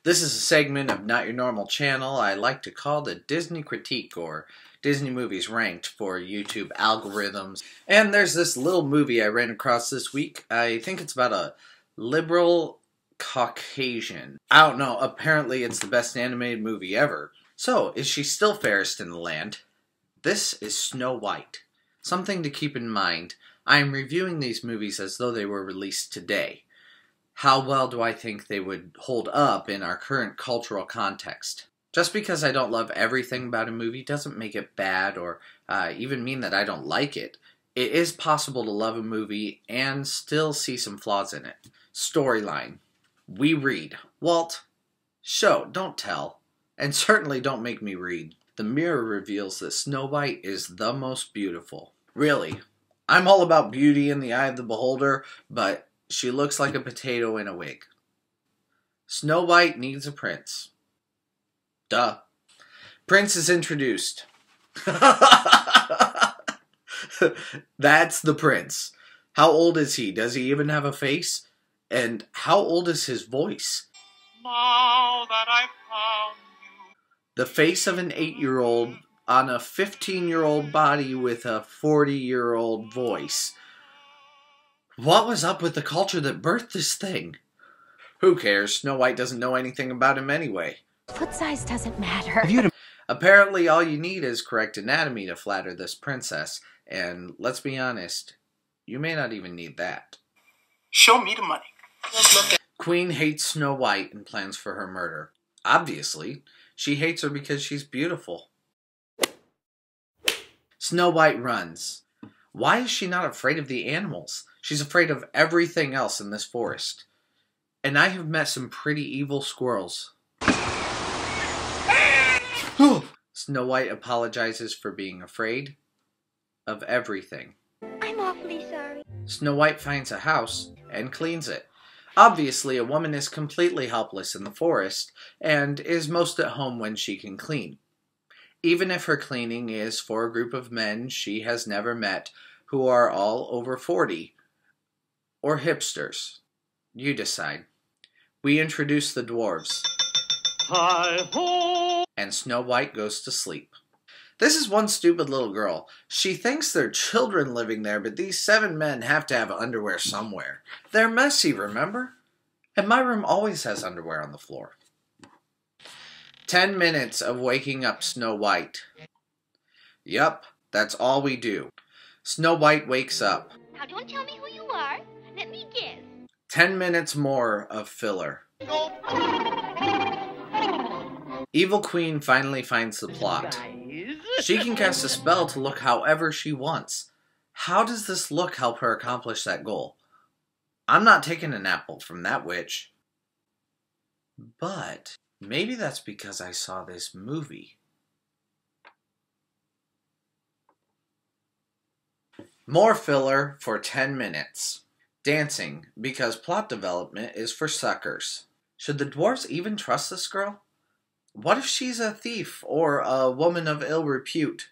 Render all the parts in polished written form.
This is a segment of Not Your Normal Channel I like to call the Disney Critique, or Disney Movies Ranked for YouTube algorithms. And there's this little movie I ran across this week. I think it's about a liberal Caucasian. I don't know, apparently it's the best animated movie ever. So, is she still fairest in the land? This is Snow White. Something to keep in mind, I am reviewing these movies as though they were released today. How well do I think they would hold up in our current cultural context? Just because I don't love everything about a movie doesn't make it bad or even mean that I don't like it. It is possible to love a movie and still see some flaws in it. Storyline. We read. Walt, show, don't tell. And certainly don't make me read. The mirror reveals that Snow White is the most beautiful. Really, I'm all about beauty in the eye of the beholder, but she looks like a potato in a wig. Snow White needs a prince. Duh. Prince is introduced. That's the prince. How old is he? Does he even have a face? And how old is his voice? Now that I've found you. The face of an 8-year-old on a 15-year-old body with a 40-year-old voice. What was up with the culture that birthed this thing? Who cares? Snow White doesn't know anything about him anyway. Foot size doesn't matter. Apparently all you need is correct anatomy to flatter this princess, and let's be honest, you may not even need that. Show me the money. Let's look at. Queen hates Snow White and plans for her murder. Obviously, she hates her because she's beautiful. Snow White runs. Why is she not afraid of the animals? She's afraid of everything else in this forest. And I have met some pretty evil squirrels. Snow White apologizes for being afraid of everything. I'm awfully sorry. Snow White finds a house and cleans it. Obviously, a woman is completely helpless in the forest and is most at home when she can clean. Even if her cleaning is for a group of men she has never met who are all over 40. Or hipsters. You decide. We introduce the dwarves. Hi-ho! And Snow White goes to sleep. This is one stupid little girl. She thinks there are children living there, but these 7 men have to have underwear somewhere. They're messy, remember? And my room always has underwear on the floor. 10 minutes of waking up Snow White. Yup, that's all we do. Snow White wakes up. Now don't tell me who you are. Let me guess. 10 minutes more of filler. Evil Queen finally finds the plot. She can cast a spell to look however she wants. How does this look help her accomplish that goal? I'm not taking an apple from that witch. But maybe that's because I saw this movie. More filler for 10 minutes. Dancing, because plot development is for suckers. Should the dwarves even trust this girl? What if she's a thief or a woman of ill repute?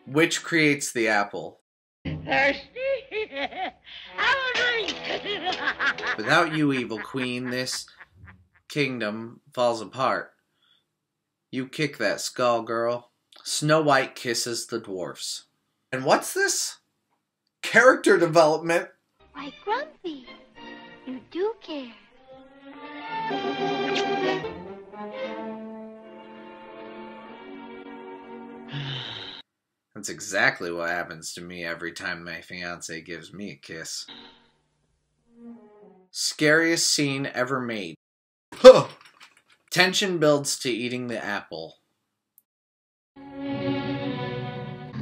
Which creates the apple? Thirsty? I'll drink. Without you, evil queen, this kingdom falls apart. You kick that skull, girl. Snow White kisses the dwarfs. And what's this? Character development. Why, Grumpy, you do care. That's exactly what happens to me every time my fiance gives me a kiss. Scariest scene ever made. Tension builds to eating the apple.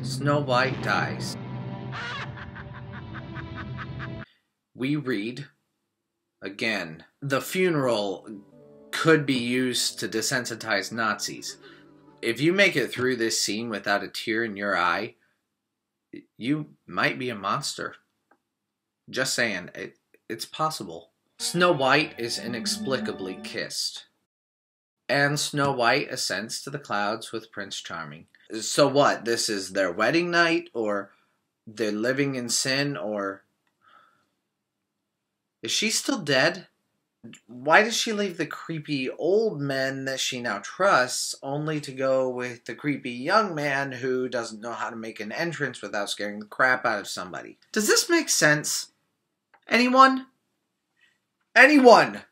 Snow White dies. We read, again, the funeral could be used to desensitize Nazis. If you make it through this scene without a tear in your eye, you might be a monster. Just saying, it's possible. Snow White is inexplicably kissed. And Snow White ascends to the clouds with Prince Charming. So what? This is their wedding night? Or they're living in sin? Or is she still dead? Why does she leave the creepy old men that she now trusts only to go with the creepy young man who doesn't know how to make an entrance without scaring the crap out of somebody? Does this make sense? Anyone? Anyone?